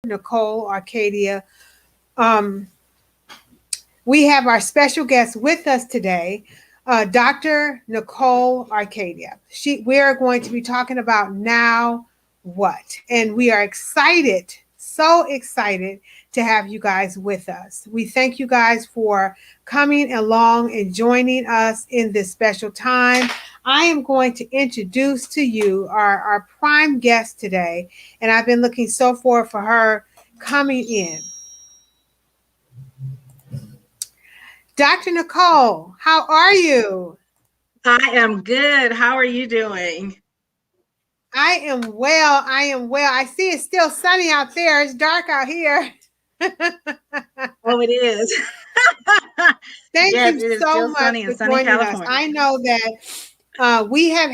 Nicole, Arkadia. Um, we have our special guest with us today, Dr. Nicole Arkadia. We are going to be talking about now what, and we are excited, so excited to have you guys with us. We thank you guys for coming along and joining us in this special time. I am going to introduce to you our prime guest today, and I've been looking so forward for her coming in. Dr. Nicole, how are you? I am good. How are you doing? I am well. I am well. I see it's still sunny out there. It's dark out here. Oh, it is. Thank Yes, you it is so still much sunny for in sunny joining us. California. I know that we have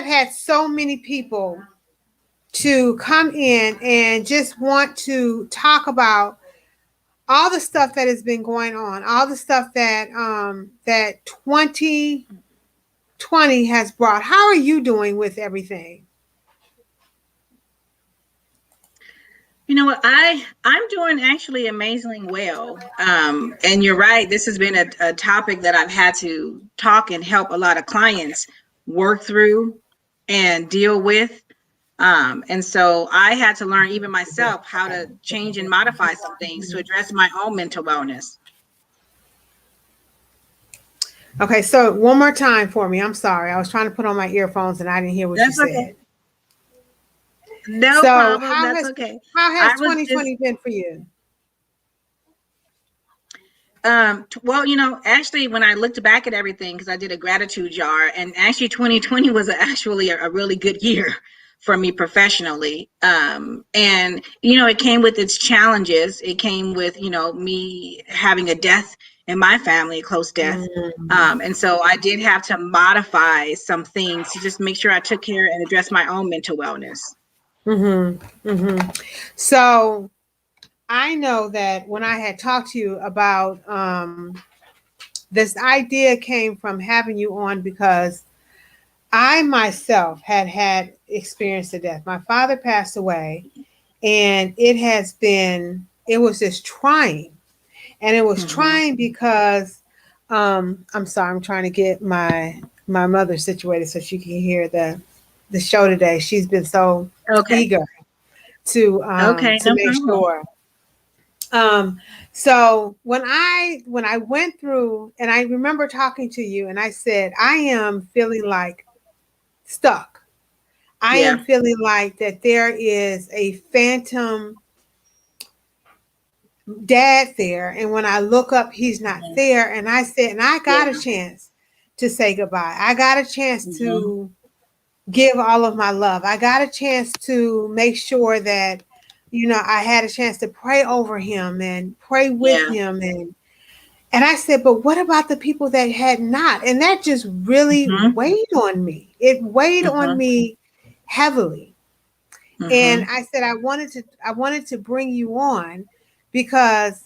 had so many people to come in and just want to talk about all the stuff that has been going on, all the stuff that that 2020 has brought. How are you doing with everything? You know what? I'm doing actually amazingly well. And you're right. This has been a topic that I've had to talk and help a lot of clients work through and deal with. And so I had to learn even myself how to change and modify some things to address my own mental wellness. Okay, so one more time for me. I'm sorry. I was trying to put on my earphones and I didn't hear what you said. Okay. No so problem. That's okay. How has 2020 been for you? Well, actually, when I looked back at everything, because I did a gratitude jar, and actually 2020 was actually a really good year for me professionally. And, it came with its challenges. It came with, me having a death in my family, a close death. And so I did have to modify some things to just make sure I took care and addressed my own mental wellness. So I know that when I had talked to you about this idea came from having you on because I myself had experienced a death. My father passed away, and it was just trying. And it was trying because I'm sorry, I'm trying to get my mother situated so she can hear the show today. She's been so eager to make sure. So when I went through, and I remember talking to you, and I said, I am feeling like stuck. I am feeling like that there is a phantom dad there, and when I look up, he's not there. And I said, and I got a chance to say goodbye. I got a chance to give all of my love. I got a chance to make sure that, I had a chance to pray over him and pray with him. And I said, but what about the people that had not? And that just really weighed on me. It weighed on me heavily. And I said, I wanted to bring you on because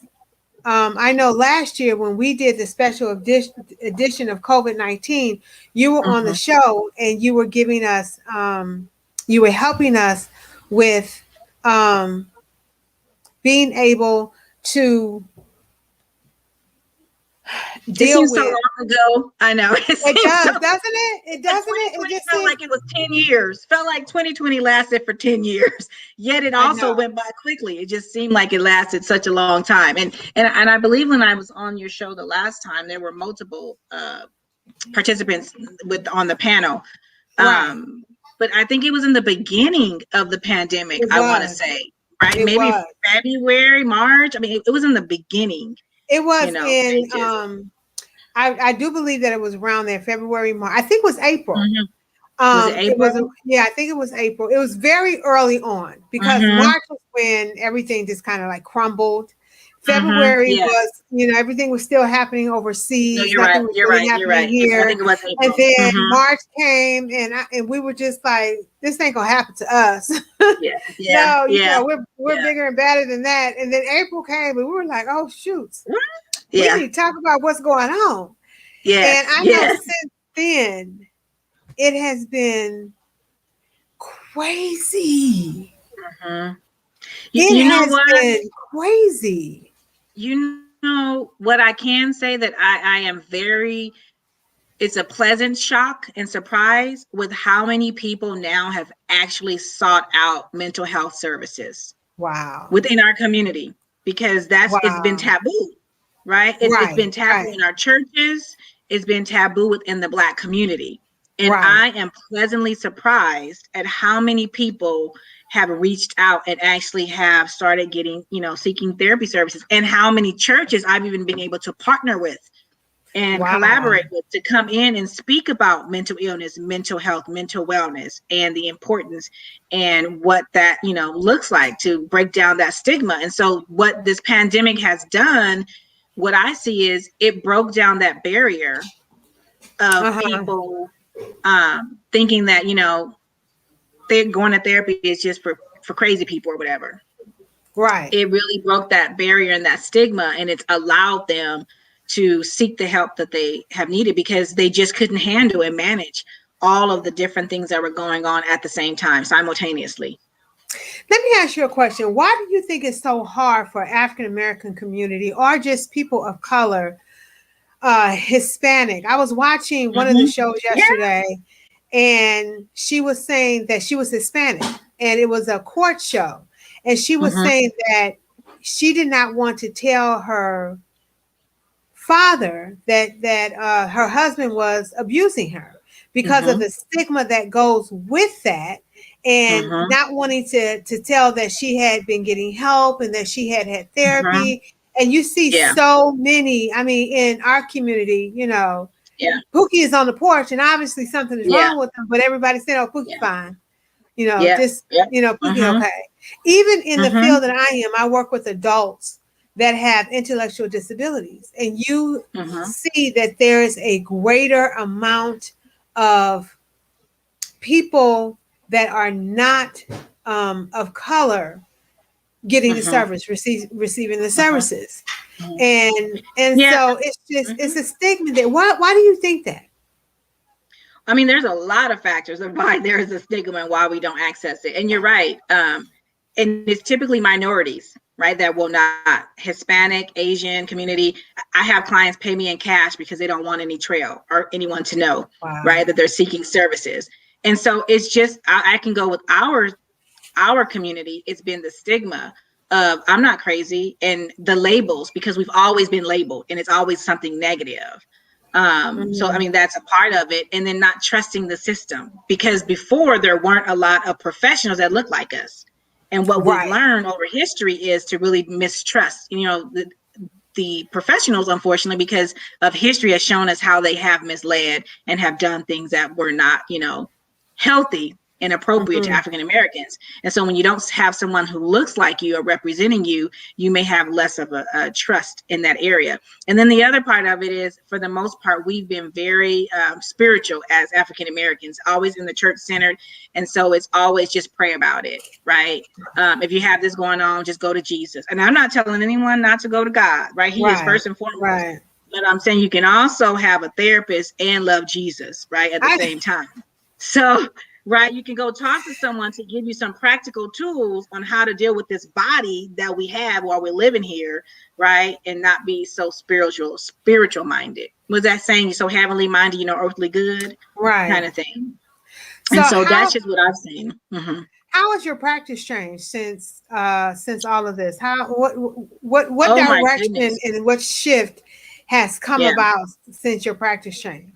I know last year when we did the special edition of COVID-19, you were on the show and you were giving us, you were helping us with being able to deal with. So long ago. I know. It does, doesn't it? It doesn't it? It just felt like it was 10 years. Felt like 2020 lasted for 10 years. Yet it also went by quickly. It just seemed like it lasted such a long time. And I believe when I was on your show the last time, there were multiple participants on the panel. Right. But I think it was in the beginning of the pandemic, I want to say. Right? Maybe February, March. I mean, it was in the beginning. It was I do believe that it was around there, February, March. I think it was April. Was it April? I think it was April. It was very early on because March was when everything just kind of like crumbled. February was, everything was still happening overseas. No, you're right. You're right. Here. I think it was April. And then March came, and we were just like, this ain't gonna happen to us. We're bigger and better than that. And then April came, and we were like, oh shoot. We need to talk about what's going on. And I know since then, it has been crazy. Mhm. It You know has what? been crazy. You know what I can say that I am very, it's a pleasant shock and surprise with how many people now have actually sought out mental health services Wow. within our community, because it's been Wow. taboo, right? It's been Right. taboo Right. in our churches. It's been taboo within the Black community. And Right. I am pleasantly surprised at how many people have reached out and actually have started getting, seeking therapy services, and how many churches I've even been able to partner with and Wow. collaborate with to come in and speak about mental illness, mental health, mental wellness, and the importance and what that, looks like to break down that stigma. And so what this pandemic has done, what I see is it broke down that barrier of Uh-huh. people thinking that, they're going to therapy is just for crazy people or whatever. Right. It really broke that barrier and that stigma, and it's allowed them to seek the help that they have needed, because they just couldn't handle and manage all of the different things that were going on at the same time simultaneously. Let me ask you a question. Why do you think it's so hard for African American community or just people of color, Hispanic? I was watching one of the Mm-hmm. shows Yeah. yesterday, and she was saying that she was Hispanic, and it was a court show, and she was Mm-hmm. saying that she did not want to tell her father that her husband was abusing her because of Mm-hmm. the stigma that goes with that, and Mm-hmm. not wanting to tell that she had been getting help and that she had Mm-hmm. therapy. And you see Yeah. so many, I mean, in our community, Yeah. Pookie is on the porch and obviously something is Yeah. wrong with him, but everybody said, oh, Pookie's Yeah. fine. Yeah. Just, Yeah. Pookie, Mm-hmm. okay. Even in the Mm-hmm. field that I am, I work with adults that have intellectual disabilities. And you Mm-hmm. see that there is a greater amount of people that are not of color getting the Mm-hmm. service, receiving the Mm-hmm. services. Mm-hmm. And Yeah. so it's Mm-hmm. a stigma there. Why do you think that? I mean, there's a lot of factors of why there is a stigma and why we don't access it. And you're right. And it's typically minorities, right? That will not. Hispanic, Asian community. I have clients pay me in cash because they don't want any trail or anyone to know, Wow. right, that they're seeking services. And so it's just, I can go with our community. It's been the stigma of I'm not crazy, and the labels, because we've always been labeled and it's always something negative. So I mean, that's a part of it. And then not trusting the system, because before there weren't a lot of professionals that look like us. And what we've Right. learned over history is to really mistrust, the professionals, unfortunately, because of history has shown us how they have misled and have done things that were not, healthy and appropriate to Mm-hmm. African Americans. And so when you don't have someone who looks like you or representing you, you may have less of a trust in that area. And then the other part of it is, for the most part, we've been very spiritual as African Americans, always in the church centered. And so it's always just pray about it, right? If you have this going on, just go to Jesus. And I'm not telling anyone not to go to God, right? He is Right. first and foremost. Right. But I'm saying you can also have a therapist and love Jesus, right, at the same time. So, right, you can go talk to someone to give you some practical tools on how to deal with this body that we have while we're living here, right, and not be so spiritual minded. Was that saying you're so heavenly minded, earthly good, Right. kind of thing? So And so that's just what I've seen. Mm-hmm. how has your practice changed since all of this? What Oh my direction goodness. and what shift has come Yeah. about since your practice changed?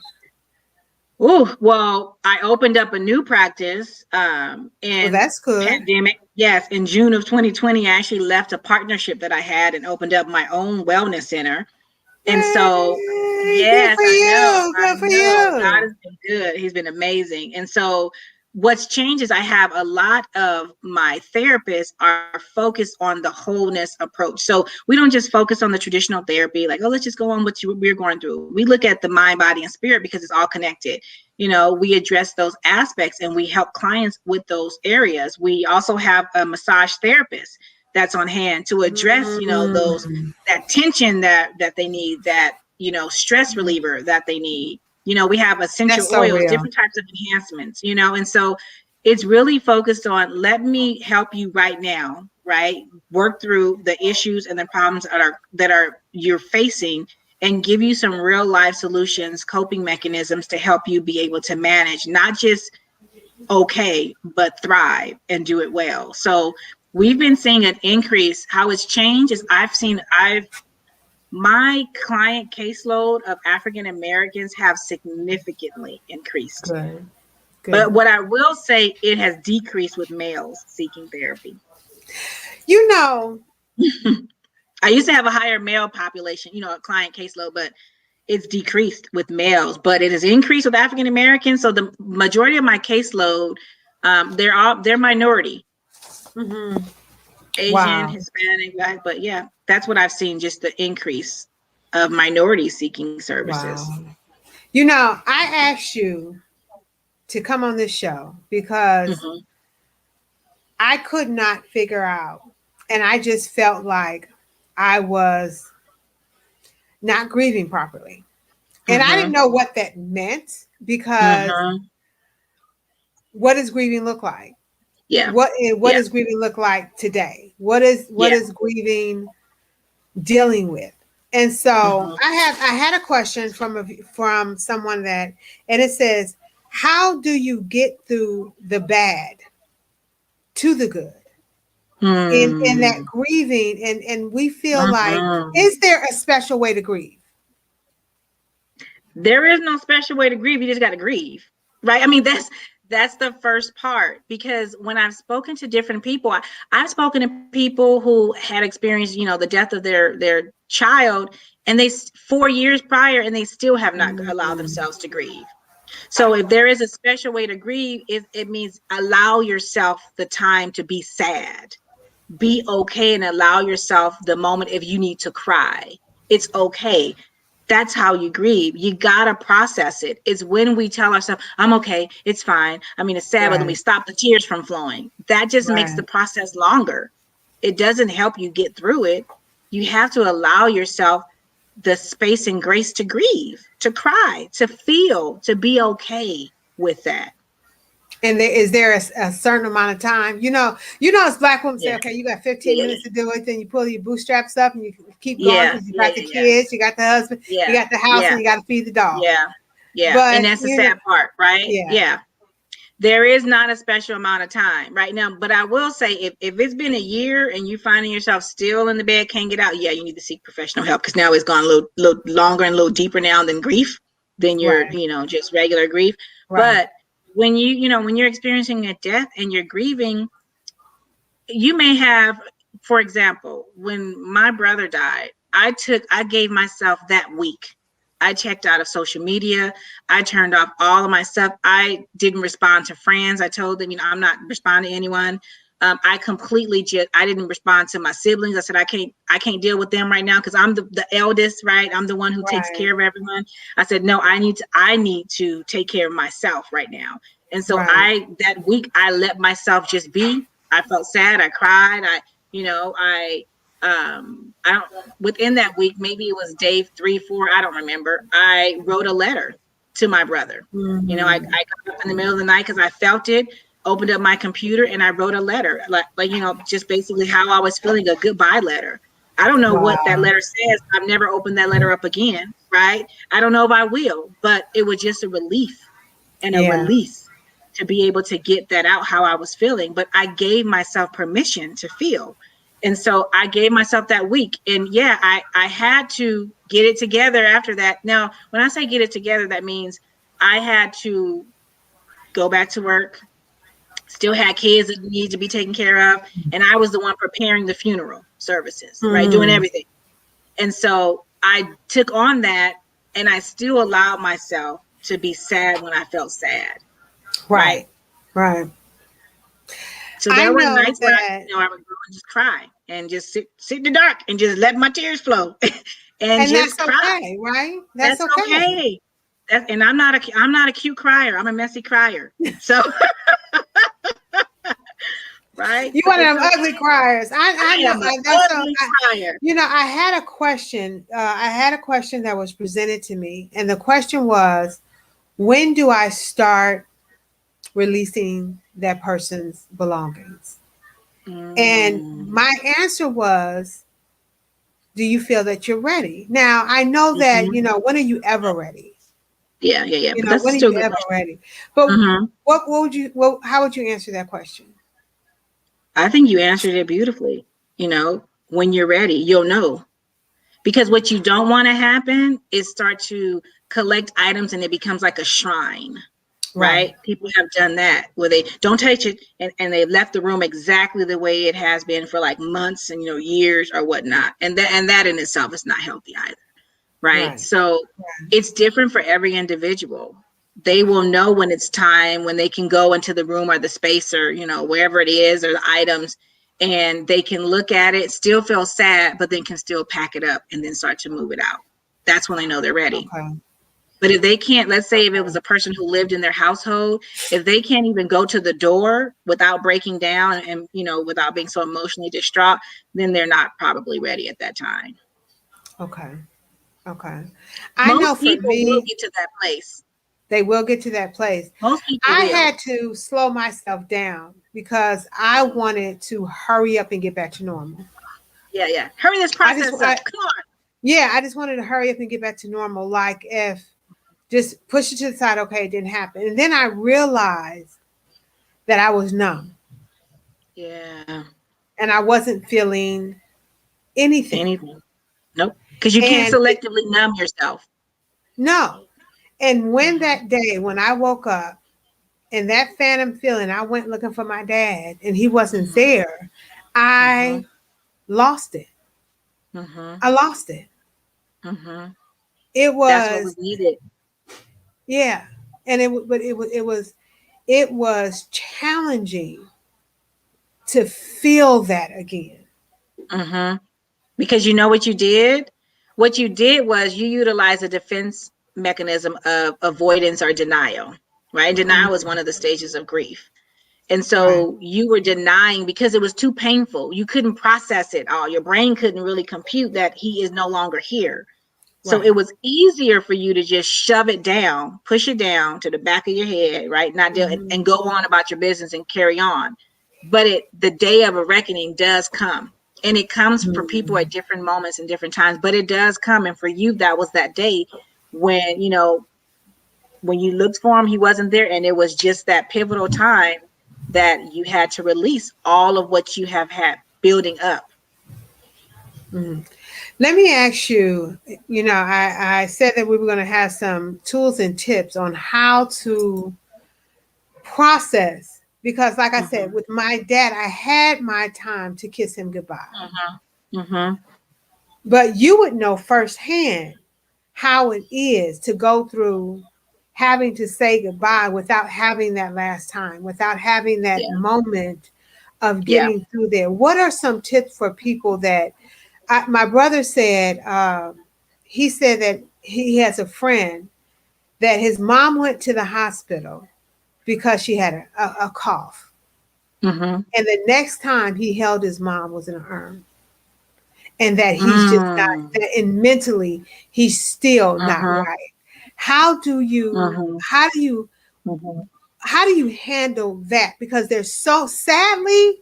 Oh, well, I opened up a new practice Well, in that's good. pandemic. Yes, in June of 2020, I actually left a partnership that I had and opened up my own wellness center. And so, Yay! Good yes, for you. I Good for know, God you. has been good. He's been amazing. And so, what's changed is I have a lot of my therapists are focused on the wholeness approach. So we don't just focus on the traditional therapy, like, oh, let's just go on what we're going through. We look at the mind, body, and spirit, because it's all connected. We address those aspects and we help clients with those areas. We also have a massage therapist that's on hand to address, that tension that they need, that, stress reliever that they need. We have essential That's so oils, real. different types of enhancements, and so it's really focused on, let me help you right now, right? Work through the issues and the problems that are you're facing, and give you some real life solutions, coping mechanisms to help you be able to manage, not just okay, but thrive and do it well. So we've been seeing an increase. How it's changed is my client caseload of African Americans have significantly increased. Good. Good. But what I will say, it has decreased with males seeking therapy. You know, I used to have a higher male population, a client caseload, but it's decreased with males, but it has increased with African Americans. So the majority of my caseload, they're minority, Asian, wow. Hispanic, Black, but yeah, that's what I've seen, just the increase of minorities seeking services. Wow. You know, I asked you to come on this show because I could not figure out, and I just felt like I was not grieving properly. And I didn't know what that meant, because what does grieving look like? Yeah. What does grieving look like today? What is grieving dealing with? And so I had a question from someone and it says, how do you get through the bad to the good in that grieving? And we feel like, is there a special way to grieve? There is no special way to grieve. You just got to grieve, right? I mean, that's the first part, because when I've spoken to different people, I've spoken to people who had experienced, the death of their child, and 4 years prior, and they still have not allowed themselves to grieve. So if there is a special way to grieve, it means allow yourself the time to be sad, be okay, and allow yourself the moment if you need to cry. It's okay. That's how you grieve. You gotta process it. It's when we tell ourselves, I'm okay, it's fine. I mean, it's sad, but then we stop the tears from flowing. That just makes the process longer. It doesn't help you get through it. You have to allow yourself the space and grace to grieve, to cry, to feel, to be okay with that. And is there a certain amount of time? As Black women say, okay, you got 15 minutes to do it, then you pull your bootstraps up and you keep going, because you got the kids, you got the husband, you got the house, and you got to feed the dog. But, and that's the sad part, right? There is not a special amount of time right now. But I will say, if it's been a year and you're finding yourself still in the bed, can't get out, you need to seek professional help, because now it's gone a little longer and a little deeper now than grief, than your, just regular grief. But when when you're experiencing a death and you're grieving, you may have, for example, when my brother died, I gave myself that week. I checked out of social media. I turned off all of my stuff. I didn't respond to friends. I told them, I'm not responding to anyone. I completely I didn't respond to my siblings. I said, I can't deal with them right now, because I'm the eldest, right? I'm the one who takes care of everyone. I said, no, I need to take care of myself right now. And so that week, I let myself just be. I felt sad. I cried. Within that week, maybe it was day 3, 4, I don't remember, I wrote a letter to my brother. I got up in the middle of the night because I felt it, opened up my computer, and I wrote a letter, just basically how I was feeling, a goodbye letter. I don't know what that letter says. I've never opened that letter up again, right? I don't know if I will, but it was just a relief and a release to be able to get that out, how I was feeling. But I gave myself permission to feel. And so I gave myself that week. And I had to get it together after that. Now, when I say get it together, that means I had to go back to work, still had kids that need to be taken care of. And I was the one preparing the funeral services, right? Doing everything. And so I took on that, and I still allowed myself to be sad when I felt sad. Right. So there were nights where I would go and just cry and just sit in the dark and just let my tears flow and just that's cry. Okay, right? That's okay. And I'm not a cute crier. I'm a messy crier. So right. You one of them ugly criers. I know. Ugly crier. I had a question. I had a question that was presented to me, and the question was, when do I start releasing that person's belongings. Mm. And my answer was, do you feel that you're ready? Now, I know that, when are you ever ready? Yeah. But that's When are still you a good ever question. ready? But Mm-hmm. how would you answer that question? I think you answered it beautifully. When you're ready, you'll know. Because what you don't want to happen is start to collect items and it becomes like a shrine, Right. right? People have done that where they don't touch it and they've left the room exactly the way it has been for like months and years or whatnot. And that in itself is not healthy either. Right. Right. So it's different for every individual. They will know when it's time, when they can go into the room or the space or, wherever it is or the items, and they can look at it, still feel sad, but then can still pack it up and then start to move it out. That's when they know they're ready. Okay. But if they can't, let's say if it was a person who lived in their household, if they can't even go to the door without breaking down and, without being so emotionally distraught, then they're not probably ready at that time. Okay. I know Most for people will me, get to that place. they will get to that place. Most people I will. had to slow myself down because I wanted to hurry up and get back to normal. Yeah. Hurry this process up. Come on. Yeah, I just wanted to hurry up and get back to normal. Like if just push it to the side, okay, it didn't happen. And then I realized that I was numb. Yeah. And I wasn't feeling anything. Nope. Because you can't selectively numb yourself. No. And when that day, when I woke up and that phantom feeling, I went looking for my dad and he wasn't there, I lost it. I lost it. It was, that's what was needed. Yeah. And it was challenging to feel that again. Because you know what you did? What you did was you utilized a defense mechanism of avoidance or denial, right? Denial is one of the stages of grief. And so you were denying because it was too painful. You couldn't process it all. Your brain couldn't really compute that he is no longer here. So it was easier for you to just shove it down, push it down to the back of your head, right? Not deal and go on about your business and carry on. But the day of a reckoning does come. And it comes for people at different moments and different times, but it does come. And for you, that was that day when, when you looked for him, he wasn't there. And it was just that pivotal time that you had to release all of what you have had building up. Let me ask you, I said that we were going to have some tools and tips on how to process, because like I said, with my dad, I had my time to kiss him goodbye. But you would know firsthand how it is to go through having to say goodbye without having that last time, without having that moment of getting through there. What are some tips for people that my brother said, he said that he has a friend that his mom went to the hospital because she had a cough. And the next time he held his mom was in an arm. And that he's just not, and mentally, he's still not right. How do you handle that? Because there's so, sadly,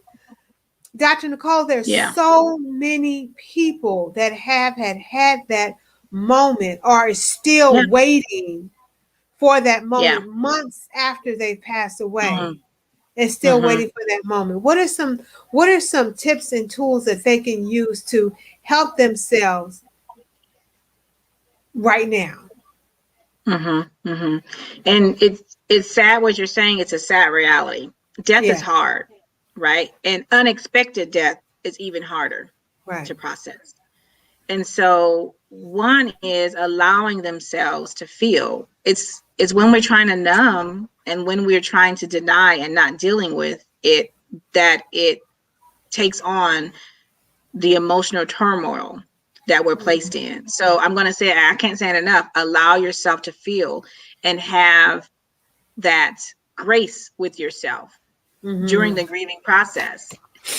Dr. Nicole, there's so many people that have had that moment or is still waiting for that moment months after they pass away and still waiting for that moment. What are some tips and tools that they can use to help themselves right now? And it's sad what you're saying. It's a sad reality. Death is hard, right? And unexpected death is even harder to process. And so one is allowing themselves to feel. It's when we're trying to numb and when we're trying to deny and not dealing with it, that it takes on the emotional turmoil that we're placed in. So I'm going to say, I can't say it enough, allow yourself to feel and have that grace with yourself during the grieving process,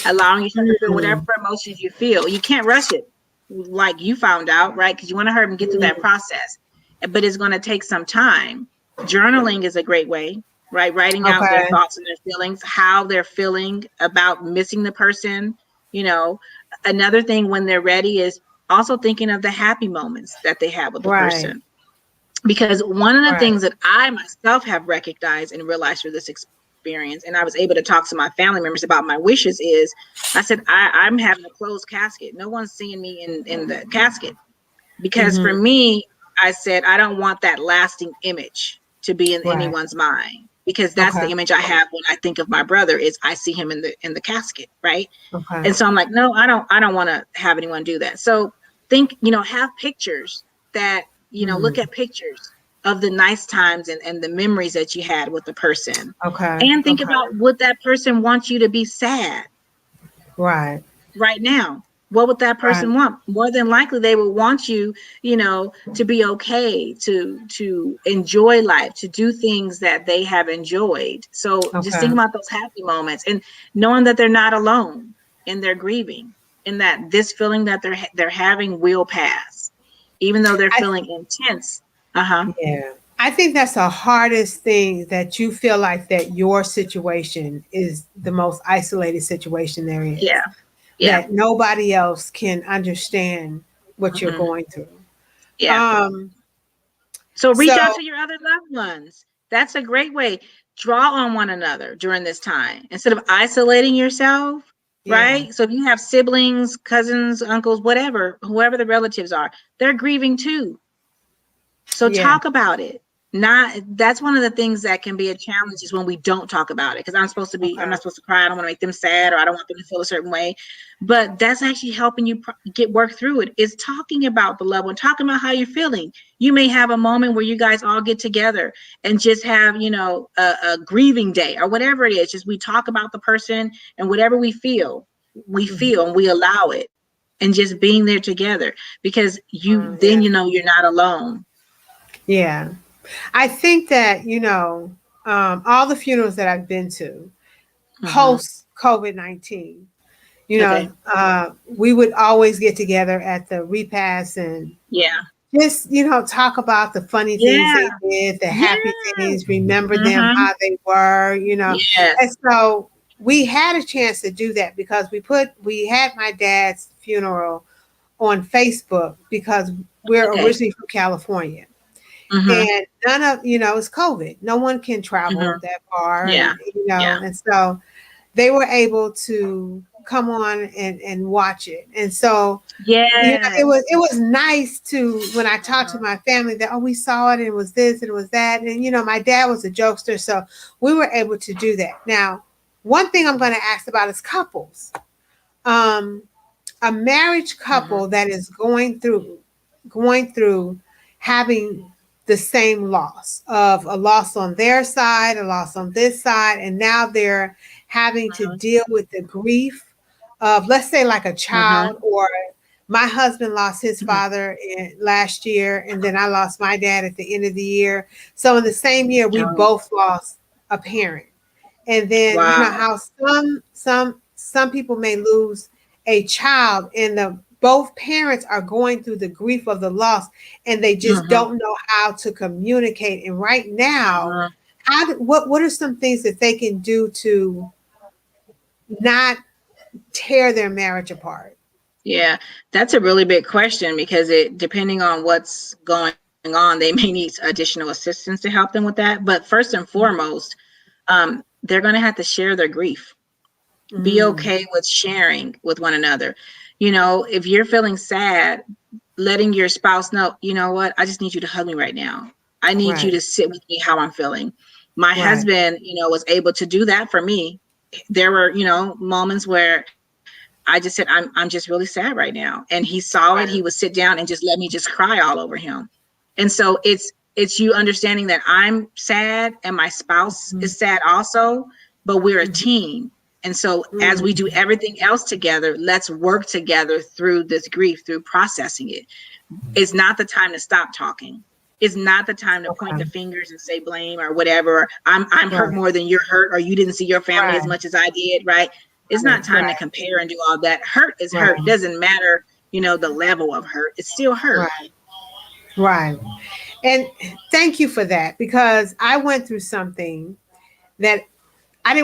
allowing yourself to feel whatever emotions you feel. You can't rush it like you found out, right? Because you want to hurry and get through that process, but it's going to take some time. Journaling is a great way. right? Writing out their thoughts and their feelings, how they're feeling about missing the person. You know, another thing when they're ready is also thinking of the happy moments that they have with the Right. person. Because one of the Right. things that I myself have recognized and realized through this experience, and I was able to talk to my family members about my wishes, is I said, I'm having a closed casket. No one's seeing me in the casket. Because for me, I said, I don't want that lasting image to be in Right. anyone's mind, because that's the image I have when I think of my brother, is I see him in the casket, right? Okay. And so I'm like, no, I don't want to have anyone do that. So think, have pictures that, look at pictures of the nice times and the memories that you had with the person. Okay. And think about, would that person want you to be sad Right. right now? What would that person Right. want? More than likely, they would want you, to be okay, to enjoy life, to do things that they have enjoyed. So just think Okay. about those happy moments and knowing that they're not alone in their grieving, and that this feeling that they're having will pass, even though they're I, feeling intense. Uh-huh. yeah. I think that's the hardest thing, that you feel like that your situation is the most isolated situation there is. Yeah. Yeah. That nobody else can understand what you're Mm-hmm. going through. Yeah. So reach So out to your other loved ones. That's a great way. Draw on one another during this time instead of isolating yourself, yeah. right? So if you have siblings, cousins, uncles, whatever, whoever the relatives are, they're grieving too. So Yeah. talk about it. That's one of the things that can be a challenge, is when we don't talk about it. Because I'm not Okay. supposed to cry. I don't want to make them sad, or I don't want them to feel a certain way. But that's actually helping you get work through it. Is talking about the loved one, talking about how you're feeling. You may have a moment where you guys all get together and just have, a grieving day or whatever it is. Just we talk about the person, and whatever we feel and we allow it, and just being there together, because Yeah. you're not alone. Yeah. I think that, all the funerals that I've been to Mm-hmm. post COVID-19, Okay. we would always get together at the repast and Yeah. just, talk about the funny things Yeah. they did, the happy Yeah. things, remember them, Mm-hmm. how they were, Yes. And so we had a chance to do that because we had my dad's funeral on Facebook because we're Okay. originally from California. Mm-hmm. And none of, it's COVID. No one can travel Mm-hmm. that far. Yeah. And, Yeah. and so they were able to come on and watch it. And so, Yes. it was nice to, when I talked to my family, that, oh, we saw it, and it was this, and it was that. And, my dad was a jokester. So we were able to do that. Now, one thing I'm going to ask about is couples. A marriage couple that is going through having the same loss, of a loss on their side, a loss on this side, and now they're having to deal with the grief of, let's say, like a Mm-hmm. child, or my husband lost his father last year, and then I lost my dad at the end of the year. So in the same year, we Oh, both lost a parent. And then, wow. how some people may lose a child, and the both parents are going through the grief of the loss, and they just Mm-hmm. don't know how to communicate. And right now, Mm-hmm. what are some things that they can do to not tear their marriage apart? Yeah, that's a really big question, because depending on what's going on, they may need additional assistance to help them with that. But first and foremost, they're going to have to share their grief. Be Mm, okay with sharing with one another. If you're feeling sad, letting your spouse know, you know what, I just need you to hug me right now. I need you right, to sit with me how I'm feeling. My right, husband, was able to do that for me. There were, moments where I just said, I'm just really sad right now. And he saw it. right. He would sit down and just let me just cry all over him. And so it's you understanding that I'm sad and my spouse Mm, is sad also, but we're a mm, team. And so as we mm. do everything else together, let's work together through this grief, through processing it. It's not the time to stop talking. It's not the time to point the Okay, fingers and say blame or whatever. I'm hurt right, more than you're hurt, or you didn't see your family as right, much as I did, right? It's not right, time to right, compare and do all that. Hurt is hurt. It right, doesn't matter, the level of hurt. It's still hurt. right, right. And thank you for that, because I went through something, that I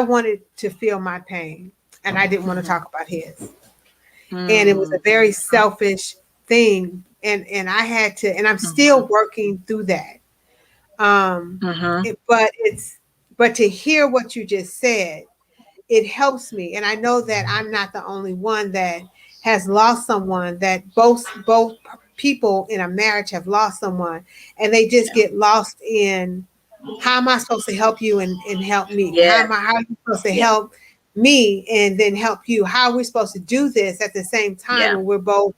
wanted to feel my pain, and I didn't want to talk about his. And it was a very selfish thing. And I had to, and I'm still working through that. But to hear what you just said, it helps me. And I know that I'm not the only one that has lost someone, that both people in a marriage have lost someone, and they just get lost in, how am I supposed to help you and help me? How are you supposed to help me and then help you? How are we supposed to do this at the same time when we're both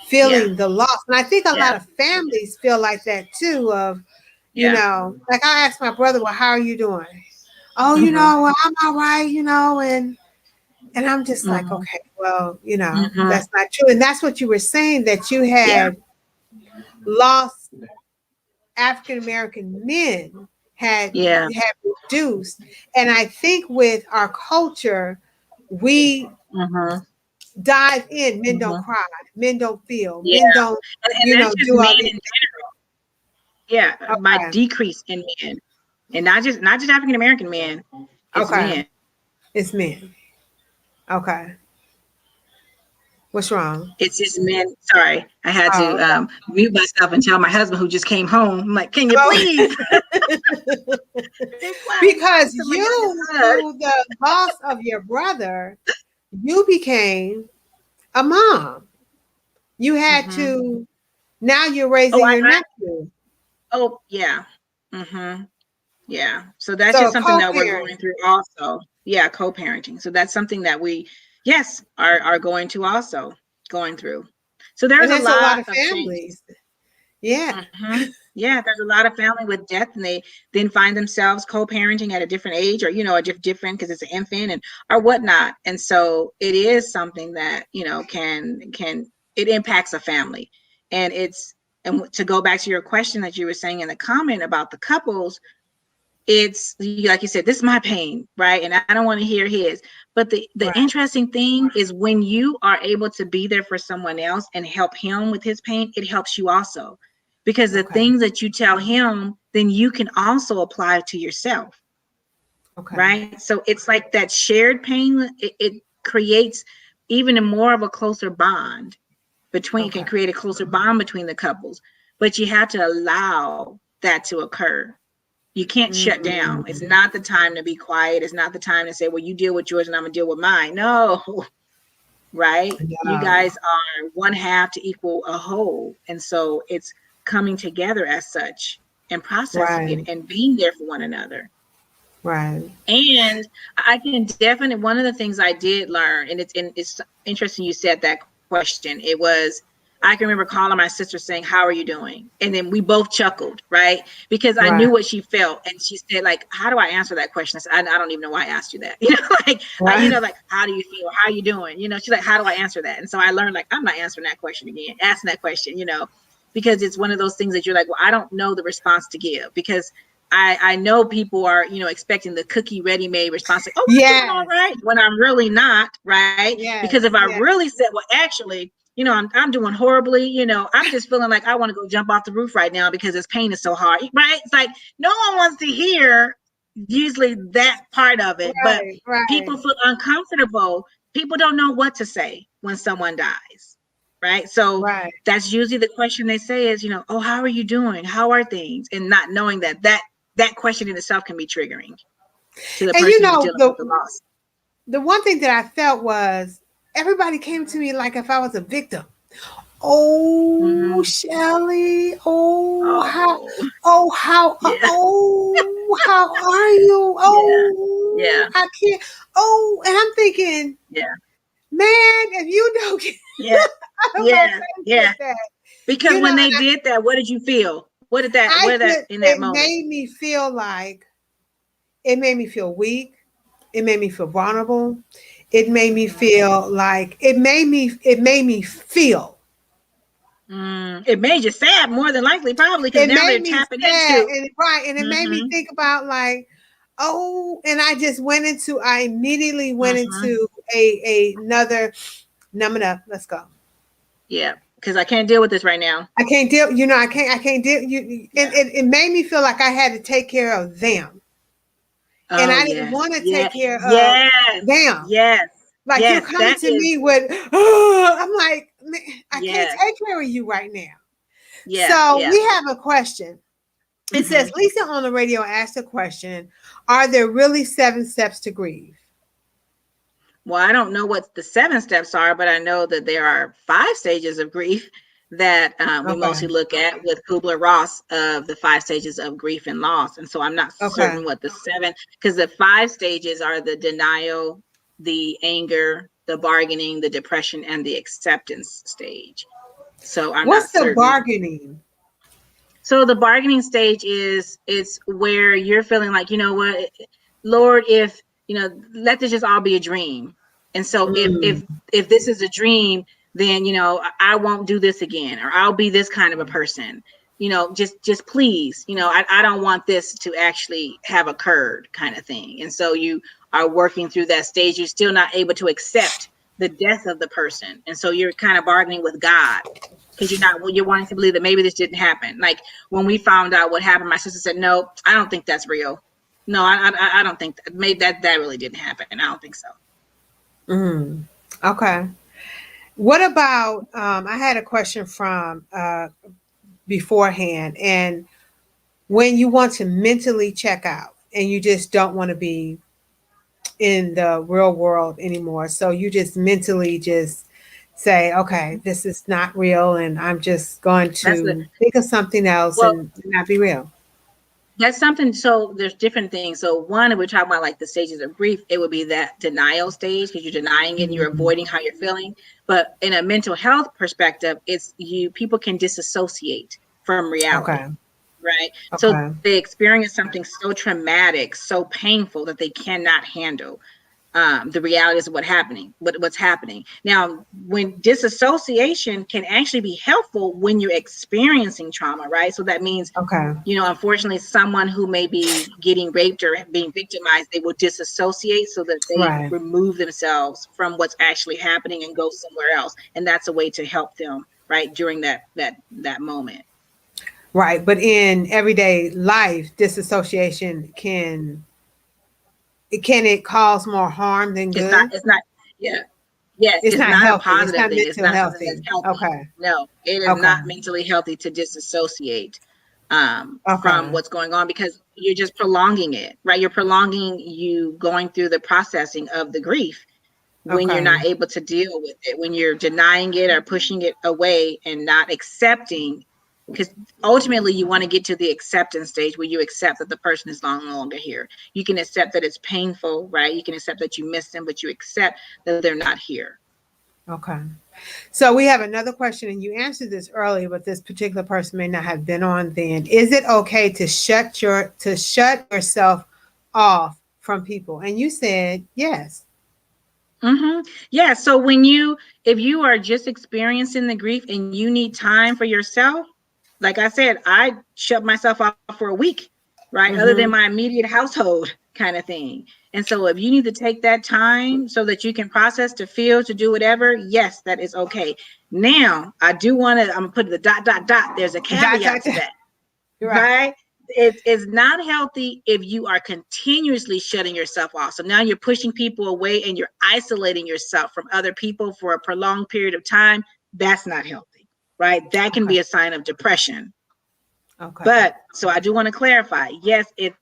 feeling the loss? And I think a lot of families feel like that too, of, you know, like I asked my brother, well, how are you doing? Oh, you know, well, I'm all right, you know, and I'm just like, okay, well, you know, that's not true. And that's what you were saying, that you had lost African American men, had reduced. And I think with our culture, we dive in. Men don't cry, men don't feel, men don't, and you that's know, just do all men these. in general. My decrease in men, and not just African American men. It's men. It's men. Okay. What's wrong? It's just men. Sorry, I had to mute myself and tell my husband, who just came home, I'm like, can you please? Because you, through the loss of your brother, you became a mom. You had to, now you're raising your nephew. Oh, yeah. Yeah. So that's So just something that we're going through also. Yeah, co-parenting. So that's something that we, are going to also going through. So there's a lot of families. Changes. Yeah. Yeah, there's a lot of family with death, and they then find themselves co-parenting at a different age, or, you know, a different, because it's an infant and or whatnot. And so it is something that, you know, can it impacts a family. And and to go back to your question that you were saying in the comment about the couples, it's like you said, this is my pain, right? And I don't want to hear his. But the interesting thing is, when you are able to be there for someone else and help him with his pain, it helps you also. Because the things that you tell him, then you can also apply to yourself. Right? So it's like that shared pain, it creates even more of a closer bond between, can create a closer bond between the couples. But you have to allow that to occur. You can't shut down. It's not the time to be quiet. It's not the time to say, well, you deal with yours and I'm gonna deal with mine. No, right? You guys are one half to equal a whole. And so it's coming together as such and processing it and being there for one another. Right. And I can definitely, one of the things I did learn, and it's interesting you said that question. It was, I can remember calling my sister saying, how are you doing? And then we both chuckled, right? Because I knew what she felt. And she said, like, how do I answer that question? I said, I don't even know why I asked you that. You know, like, like, how do you feel? How are you doing? You know, she's like, how do I answer that? And so I learned, like, I'm not answering that question again, asking that question, you know, because it's one of those things that you're like, well, I don't know the response to give, because I know people are, you know, expecting the cookie ready-made response, like, oh, we're doing all right, when I'm really not, right? Because if I really said, well, actually, you know, I'm doing horribly, you know, I'm just feeling like I want to go jump off the roof right now because this pain is so hard, right? It's like, no one wants to hear usually that part of it, but people feel uncomfortable. People don't know what to say when someone dies, right? So that's usually the question they say is, you know, oh, how are you doing? How are things? And not knowing that question in itself can be triggering to the person who's dealing with the loss. The one thing that I felt was, everybody came to me like if I was a victim. Oh, Shelly. How are you? Oh, I can't. Oh, and I'm thinking, man, if you don't get because when they did that, what did you feel? What did that in that moment? It made me feel like, it made me feel weak. It made me feel vulnerable. It made me feel like, it made me feel. It made you sad, more than likely, probably, because now they're tapping into. And it made me think about, like, oh, and I immediately went into another numbing up. Let's go. Yeah. because I can't deal with this right now. I can't deal, I can't deal. It made me feel like I had to take care of them. And I didn't want to take care of them. Yes. Like you're coming to me with, I'm like, man, I can't take care of you right now. So we have a question. It says, Lisa on the radio asked a question, are there really 7 steps to grief? Well, I don't know what the 7 steps are, but I know that there are 5 stages of grief that we mostly look at with Kubler-Ross of the 5 stages of grief and loss. And so I'm not certain what the 7, because the 5 stages are the denial, the anger, the bargaining, the depression, and the acceptance stage. So I'm What's not the bargaining? So the bargaining stage it's where you're feeling like, you know what, Lord, if, let this just all be a dream. And so if this is a dream, then, I won't do this again, or I'll be this kind of a person, just please, I don't want this to actually have occurred, kind of thing. And so you are working through that stage. You're still not able to accept the death of the person. And so you're kind of bargaining with God, because you're wanting to believe that maybe this didn't happen. Like when we found out what happened, my sister said, no, I don't think that's real. No, I don't think that. Maybe that really didn't happen. I don't think so. Okay. What about, I had a question from beforehand, and when you want to mentally check out and you just don't want to be in the real world anymore, so you just mentally just say, okay, this is not real, and I'm just going to think of something else and not be real. That's something. So there's different things. So one, if we're talking about like the stages of grief, it would be that denial stage, because you're denying it and you're avoiding how you're feeling. But in a mental health perspective, people can disassociate from reality. Right. So they experience something so traumatic, so painful that they cannot handle the realities of what's happening. Now, when disassociation can actually be helpful when you're experiencing trauma, right? So that means, unfortunately, someone who may be getting raped or being victimized, they will disassociate so that they remove themselves from what's actually happening and go somewhere else. And that's a way to help them, right, during that moment. Right. But in everyday life, disassociation can it cause more harm than good? It's not. Yeah. Yes, it's not healthy. A positive thing. It's not healthy. Something that's healthy. Okay. No, it is not mentally healthy to disassociate from what's going on, because you're just prolonging it, right? You're prolonging you going through the processing of the grief when you're not able to deal with it, when you're denying it or pushing it away and not accepting. Because ultimately you want to get to the acceptance stage where you accept that the person is no longer here. You can accept that it's painful, right? You can accept that you miss them, but you accept that they're not here. Okay. So we have another question, and you answered this earlier, but this particular person may not have been on then. Is it okay to shut yourself off from people? And you said yes. Yeah. So if you are just experiencing the grief and you need time for yourself, like I said, I shut myself off for a week, right? Other than my immediate household kind of thing. And so if you need to take that time so that you can process, to feel, to do whatever, yes, that is okay. Now, I'm going to put the ... There's a caveat to that, right? It's not healthy if you are continuously shutting yourself off. So now you're pushing people away and you're isolating yourself from other people for a prolonged period of time. That's not healthy. Right? That can be a sign of depression. Okay. But so I do want to clarify. Yes, if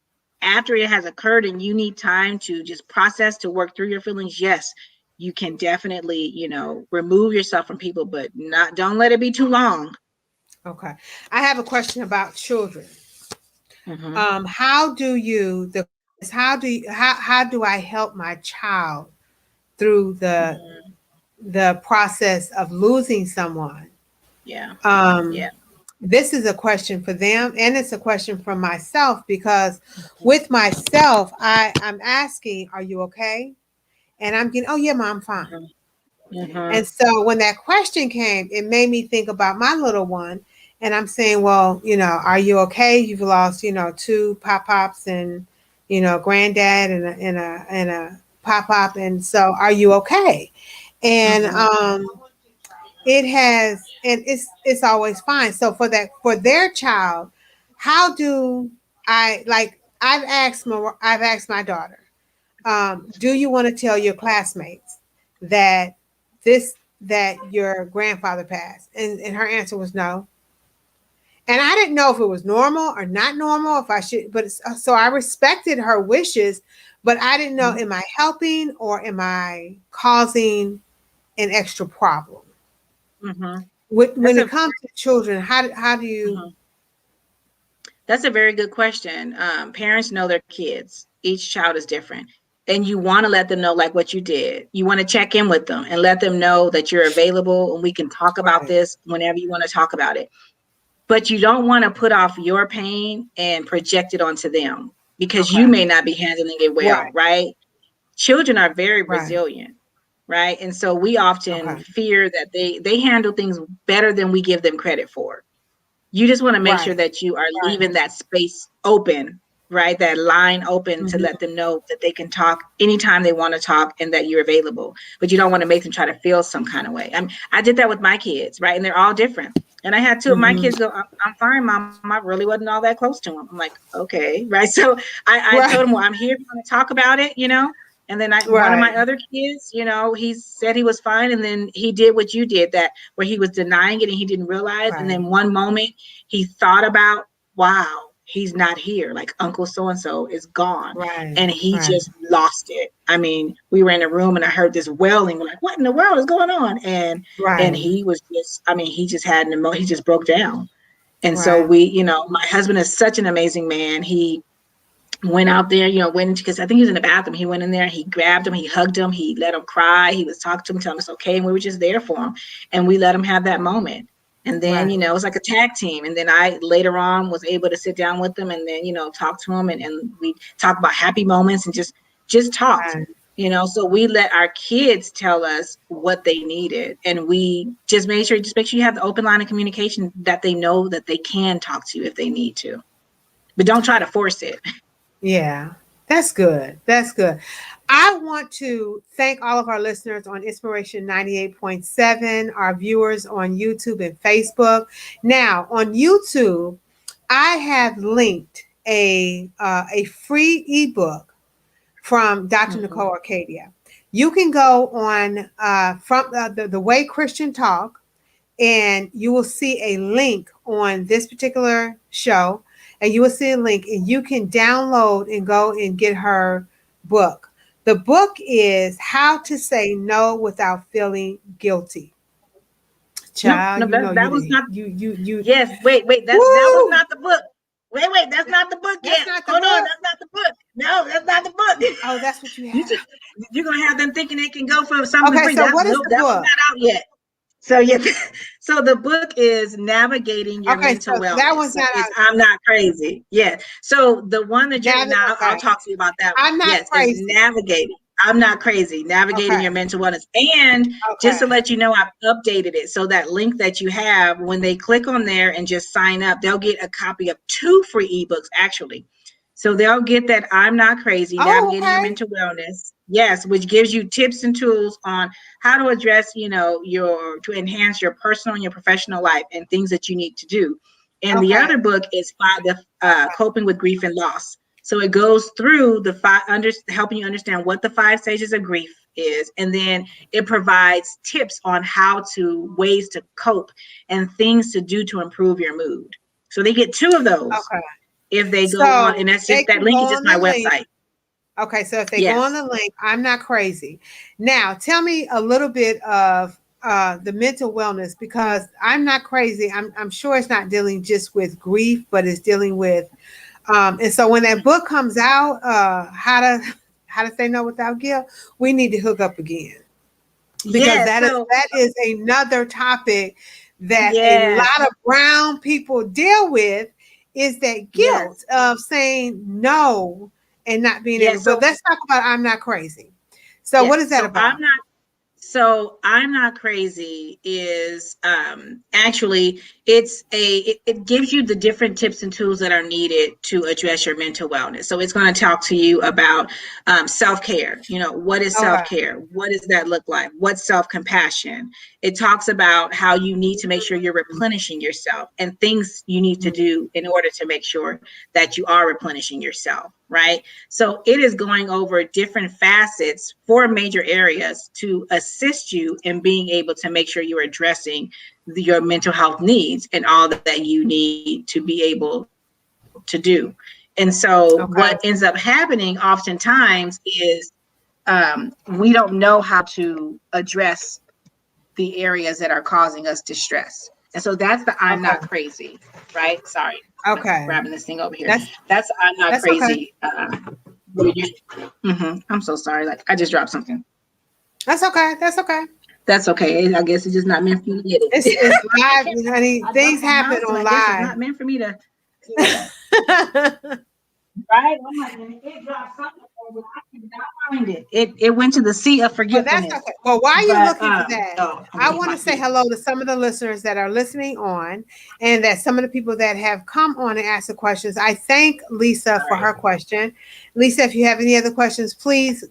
after it has occurred and you need time to just process, to work through your feelings, yes, you can definitely, remove yourself from people, but don't let it be too long. Okay. I have a question about children. How do I help my child through the process of losing someone? This is a question for them, and it's a question from myself, because with myself, I'm asking, are you okay? And I'm getting, oh yeah, Mom, I'm fine. And so when that question came, it made me think about my little one, and I'm saying, well, are you okay? You've lost, 2 pop-pops and, granddad and a pop-pop. And so are you okay? And it has, and it's always fine. So for their child, how do I, like, I've asked my daughter, do you want to tell your classmates that that your grandfather passed? And her answer was no. And I didn't know if it was normal or not normal, if I should, but so I respected her wishes, but I didn't know, am I helping or am I causing an extra problem? Mm-hmm. When it comes to children, how do you? Mm-hmm. That's a very good question. Parents know their kids. Each child is different. And you want to let them know, like what you did. You want to check in with them and let them know that you're available and we can talk about this whenever you want to talk about it. But you don't want to put off your pain and project it onto them, because you may not be handling it well, right? Children are very resilient, right? And so we often fear that they handle things better than we give them credit for. You just want to make sure that you are leaving that space open, right? That line open to let them know that they can talk anytime they want to talk and that you're available. But you don't want to make them try to feel some kind of way. I did that with my kids, right? And they're all different. And I had two of my kids go, I'm fine, Mom. I really wasn't all that close to them. I'm like, okay, right? So I told them, well, I'm here if you want to talk about it, you know? And then one of my other kids, you know, he said he was fine. And then he did what you did, that where he was denying it and he didn't realize. And then one moment he thought about, wow, he's not here. Like Uncle so-and-so is gone. And he just lost it. I mean, we were in a room and I heard this wailing. We're like, what in the world is going on? And he was just, I mean, he just had he just broke down. And so we, you know, my husband is such an amazing man. He went out there, you know, because I think he was in the bathroom. He went in there, he grabbed him, he hugged him, he let him cry. He was talking to him, telling him it's okay. And we were just there for him. And we let him have that moment. And then, you know, it was like a tag team. And then I later on was able to sit down with them and then, you know, talk to him. And we talk about happy moments and just talked, you know. So we let our kids tell us what they needed. And we just make sure you have the open line of communication, that they know that they can talk to you if they need to. But don't try to force it. Yeah, that's good. That's good. I want to thank all of our listeners on Inspiration 98.7, our viewers on YouTube and Facebook. Now, on YouTube, I have linked a free ebook from Dr. Nicole Arkadie. You can go on from the Way Christian Talk, and you will see a link on this particular show. And you will see a link and you can download and go and get her book. The book is How to Say No Without Feeling Guilty. Child, that was not you. Yes, wait, that was not the book. Wait, that's not the book yet. Hold on, that's not the book. No, that's not the book. Oh, that's what you have. You're gonna have them thinking they can go for something free. So what is the book? That's not out yet. So so the book is Navigating Your Mental Wellness. That one's not out. I'm Not Crazy. Yeah. So the one that you're now, I'll talk to you about that one. I'm Not Crazy. Navigating. I'm Not Crazy. Navigating Your Mental Wellness. And just to let you know, I've updated it. So that link that you have, when they click on there and just sign up, they'll get a copy of 2 free ebooks, actually. So they'll get that I'm Not Crazy, Navigating Your Mental Wellness. Yes, which gives you tips and tools on how to address, you know, to enhance your personal and your professional life and things that you need to do. And the other book is Coping with Grief and Loss. So it goes through helping you understand what the 5 stages of grief is. And then it provides tips on ways to cope and things to do to improve your mood. So they get 2 of those. If they go on, and that's just, that link is just my website. Okay, so if they go on the link, I'm Not Crazy. Now, tell me a little bit of the mental wellness, because I'm Not Crazy. I'm sure it's not dealing just with grief, but it's dealing with, and so when that book comes out, how to say no without guilt, we need to hook up again, because that is another topic that a lot of brown people deal with, is that guilt of saying no and not being able. So let's talk about I'm Not Crazy. So what is that about? I'm Not Crazy is actually, it gives you the different tips and tools that are needed to address your mental wellness. So it's going to talk to you about self-care. What is Okay. self-care? What does that look like? What's self-compassion? It talks about how you need to make sure you're replenishing yourself and things you need to do in order to make sure that you are replenishing yourself, right? So it is going over different facets, 4 major areas to assist you in being able to make sure you're addressing your mental health needs and all that you need to be able to do. And so what ends up happening oftentimes is we don't know how to address the areas that are causing us distress. And so that's the I'm not crazy, right? Sorry. Okay. Grabbing this thing over here. That's I'm not that's crazy. I'm so sorry. Like I just dropped something. That's okay. That's okay. That's okay. I guess it's just not meant for you to get it. It's live, honey. Things happen on live. It's not meant for me to. Right? I'm like, it dropped something, but I cannot find it. It went to the sea of forgetfulness. That's okay. Well, while you're looking for that, I want to say cute. hello to some of the listeners that are listening on, and that some of the people that have come on and asked the questions. I thank Lisa for her question. Lisa, if you have any other questions, please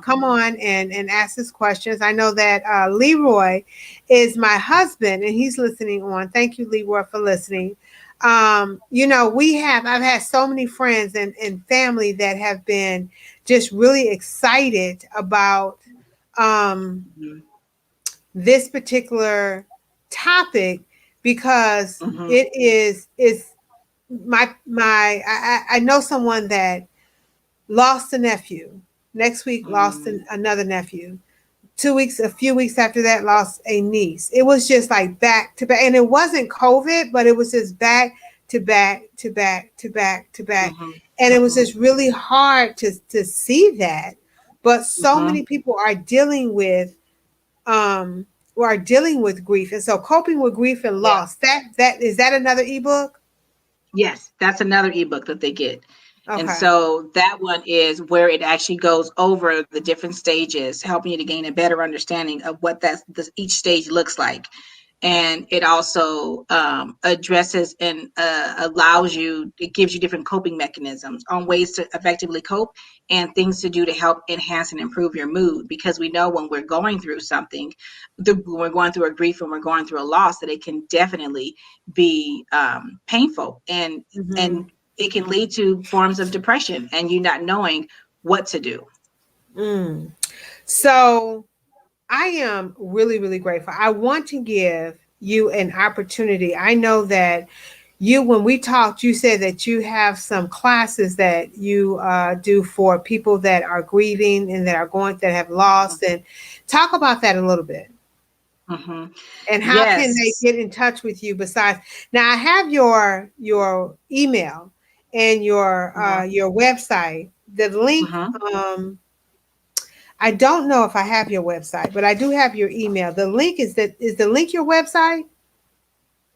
come on and ask us questions. I know that Leroy is my husband, and he's listening on. Thank you, Leroy, for listening. I've had so many friends and family that have been just really excited about this particular topic because it is I know someone that lost a nephew. Next week lost another nephew. A few weeks after that, lost a niece. It was just like back to back. And it wasn't COVID, but it was just back to back to back to back to back. And it was just really hard to see that. But so many people are dealing with grief. And so coping with grief and loss, that is that another ebook? Yes, that's another ebook that they get. And so that one is where it actually goes over the different stages, helping you to gain a better understanding of what each stage looks like. And it also addresses and it gives you different coping mechanisms on ways to effectively cope and things to do to help enhance and improve your mood. Because we know when we're going through something, when we're going through a grief and we're going through a loss, that it can definitely be painful and it can lead to forms of depression and you not knowing what to do. So I am really, really grateful. I want to give you an opportunity. I know that when we talked, you said that you have some classes that you do for people that are grieving and that have lost, and talk about that a little bit. And how can they get in touch with you besides? Now I have your email and your website. The link. I don't know if I have your website, but I do have your email. The link is the link your website?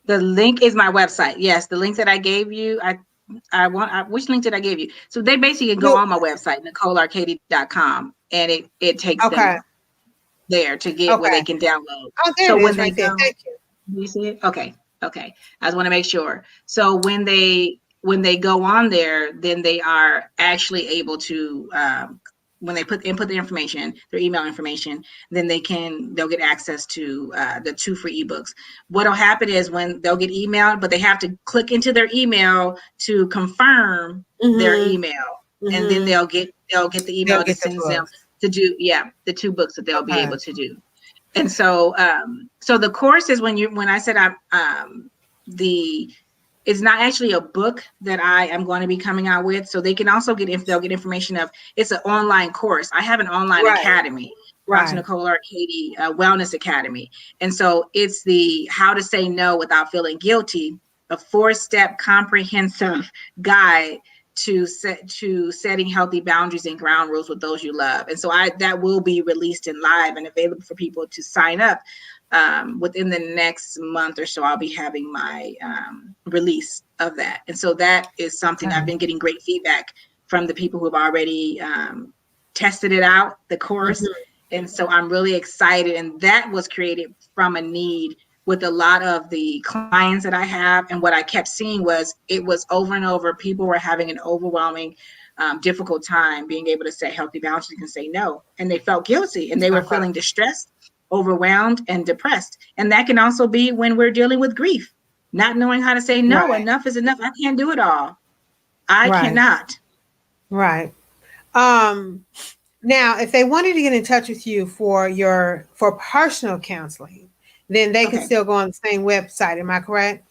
The link is my website. Yes, the link that I gave you. Which link did I give you? So they basically can go on my website, NicoleArkadie.com, and it takes them there to get where they can download. Oh, there it is right there. Thank you. You see it? Okay. I just want to make sure. So when they go on there, then they are actually able to when they input the information, their email information, then they'll get access to the 2 free ebooks. What'll happen is when they'll get emailed, but they have to click into their email to confirm their email, and then they'll get the email that sends them to do the 2 books that they'll be able to do. And so so the course is when I said it's not actually a book that I am going to be coming out with. So they can also they'll get information of, it's an online course. I have an online academy, Nicole Arkadie Wellness Academy. And so it's the How to Say No Without Feeling Guilty, a 4-step comprehensive guide to setting healthy boundaries and ground rules with those you love. And so that will be released in live and available for people to sign up. Within the next month or so, I'll be having my release of that. And so that is something I've been getting great feedback from the people who have already tested it out, the course. And so I'm really excited. And that was created from a need with a lot of the clients that I have. And what I kept seeing was it was over and over. People were having an overwhelming, difficult time being able to set healthy boundaries and say no. And they felt guilty and they were feeling distressed, overwhelmed, and depressed. And that can also be when we're dealing with grief, not knowing how to say no. Right. Enough is enough. I can't do it all. I cannot. Right. Now, if they wanted to get in touch with you for personal counseling, then they can still go on the same website. Am I correct?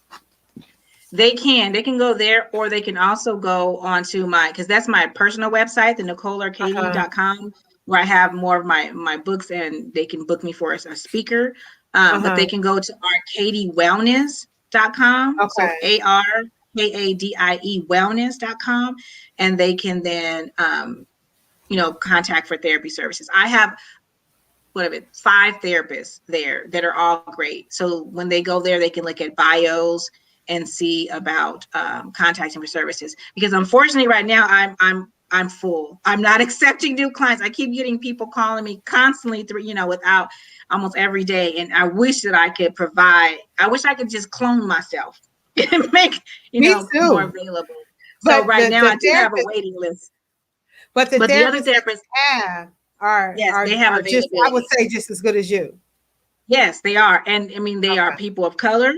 They can go there, or they can also go onto because that's my personal website, the NicoleArkadie.com, where I have more of my books, and they can book me for a speaker. But they can go to ArkadieWellness.com. So ARKADIE wellness.com, and they can then contact for therapy services. I have 5 therapists there that are all great. So when they go there, they can look at bios and see about contacting for services. Because unfortunately, right now I'm full. I'm not accepting new clients. I keep getting people calling me constantly without almost every day. And I wish that I could provide. I wish I could just clone myself and make more available. So right now I do have a waiting list. But the other therapists they have just, I would say, just as good as you. Yes, they are. And I mean, they are people of color,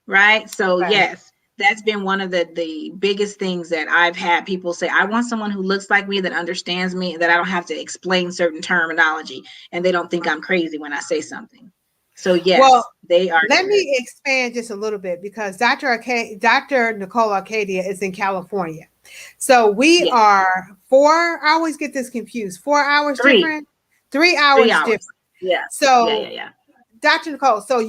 right? So yes, that's been one of the biggest things that I've had people say. I want someone who looks like me, that understands me, that I don't have to explain certain terminology, and they don't think I'm crazy when I say something. So yes, they are. Let me expand just a little bit, because Dr. Nicole Arkadie is in California. So we are 4 hours, get this confused, 4 hours different, 3 hours different. Yeah. So Dr. Nicole, so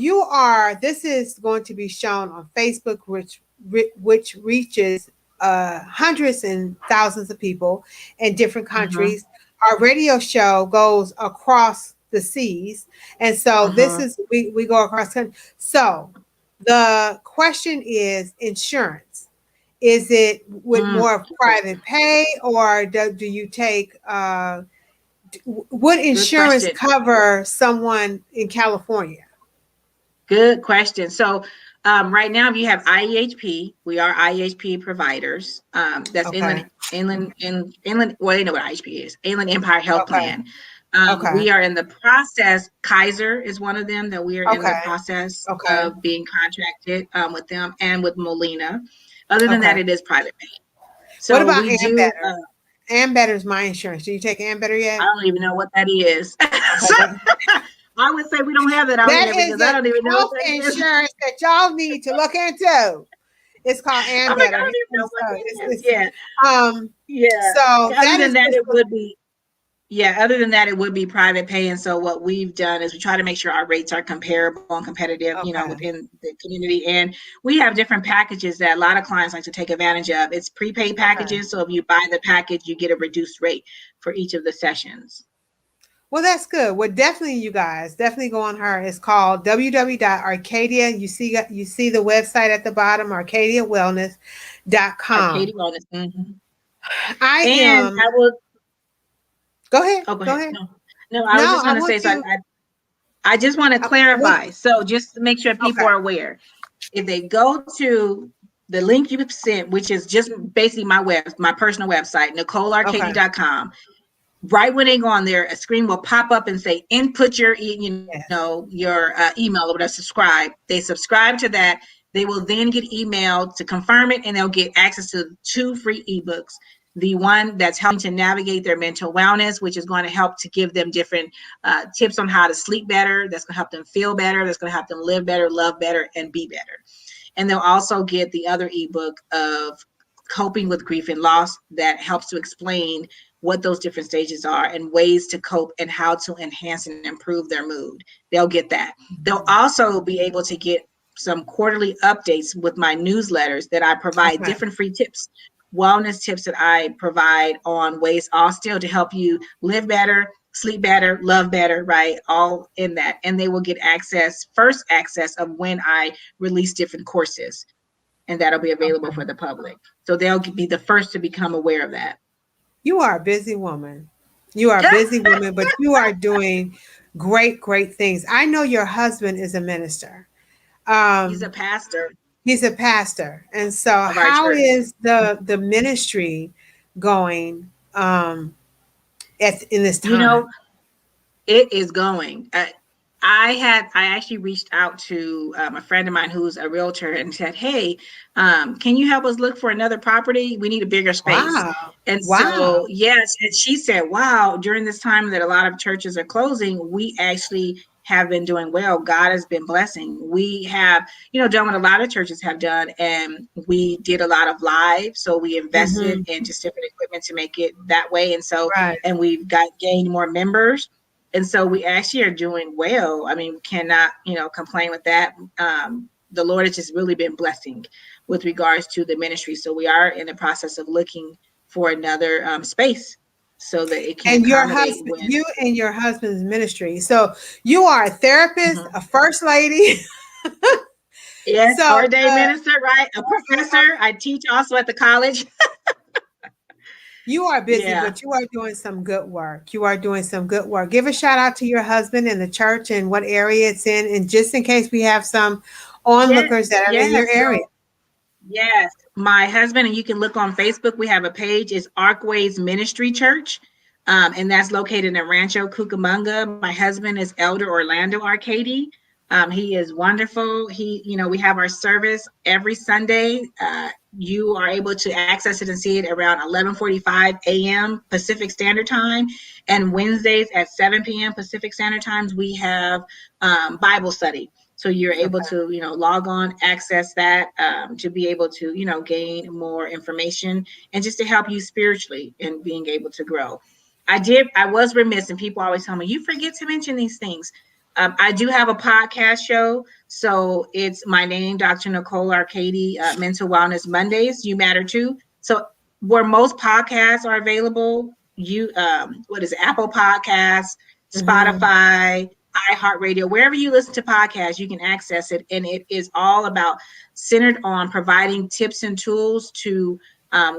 this is going to be shown on Facebook, which reaches hundreds and thousands of people in different countries. Our radio show goes across the seas. And so this is, we go across country. So the question is insurance. Is it with more of private pay, or do you take, would insurance cover someone in California? Good question. So right now, if you have IEHP, we are IEHP providers. That's Inland, well, they know what IEHP is, Inland Empire Health Plan. We are in the process. Kaiser is one of them that we are in the process of being contracted with them, and with Molina. Other than that, it is private pay. So what about Ambetter? Ambetter is my insurance. Do you take Ambetter yet? I don't even know what that is. I would say we don't have that out here, because I don't even know what that is. Insurance that y'all need to look into. It's called Ambetter. I don't even know what that is. Yeah. So other than that, it would be. Yeah, other than that, it would be private pay. And so what we've done is we try to make sure our rates are comparable and competitive, within the community. And we have different packages that a lot of clients like to take advantage of. It's prepaid packages. So if you buy the package, you get a reduced rate for each of the sessions. Well, that's good. Well, definitely, you guys, definitely go on her. It's called www.Arkadie. You see the website at the bottom, ArkadieWellness.com. Arkadie Wellness. I will. Go ahead. Oh, go ahead. No, I was just going to say, so I just want to clarify. So just to make sure people are aware, if they go to the link you sent, which is just basically my personal website, NicoleArkadie.com, right when they go on there, a screen will pop up and say, input your email or whatever, subscribe. They subscribe to that. They will then get emailed to confirm it, and they'll get access to 2 free ebooks. The one that's helping to navigate their mental wellness, which is going to help to give them different tips on how to sleep better. That's going to help them feel better. That's going to help them live better, love better, and be better. And they'll also get the other ebook of coping with grief and loss that helps to explain what those different stages are and ways to cope and how to enhance and improve their mood. They'll get that. They'll also be able to get some quarterly updates with my newsletters that I provide different free tips, wellness tips that I provide on ways all still to help you live better, sleep better, love better, right? All in that. And they will get first access of when I release different courses, and that'll be available for the public. So they'll be the first to become aware of that. You are a busy woman. You are a busy woman, but you are doing great, great things. I know your husband is a minister. He's a Um, pastor he's a pastor. And so of our how church. is the ministry going in this You time? know, it is going. I actually reached out to a friend of mine who's a realtor and said, "Hey, can you help us look for another property? We need a bigger space." Wow. And Wow. so, yes, and she said, "Wow, during this time that a lot of churches are closing, we actually have been doing well. God has been blessing. We have, done what a lot of churches have done, and we did a lot of live. So we invested Hmm. in just different equipment to make it that way, and so, Right. and we've gained more members." And so we actually are doing well. I mean, we cannot, complain with that. The Lord has just really been blessing with regards to the ministry. So we are in the process of looking for another space so that it can And your accommodate husband, when. you and your husband's ministry. So you are a therapist, Mhm. a first lady. Yes, So ordained minister, right? A professor. I teach also at the college. you are busy, Yeah. but you are doing some good work. You are doing some good work. Give a shout out to your husband and the church and what area it's in. And just in case we have some Yes. onlookers that are in your Yes. area. So, yes, my husband, and you can look on Facebook. We have a page, is Arcways Ministry Church, and that's located in Rancho Cucamonga. My husband is Elder Orlando Arkadie. He is wonderful. We have our service every Sunday. You are able to access it and see it around 11:45 a.m. Pacific Standard Time, and Wednesdays at 7 p.m. Pacific Standard Times we have Bible study. So you're able Okay. to, log on, access that, to be able to, gain more information and just to help you spiritually in being able to grow. I was remiss, and people always tell me, you forget to mention these things. I do have a podcast show. So it's my name, Dr. Nicole Arkadie, Mental Wellness Mondays, You Matter Too. So where most podcasts are available, what is it, Apple Podcasts, Mm-hmm. Spotify, iHeartRadio, wherever you listen to podcasts, you can access it. And it is all about centered on providing tips and tools to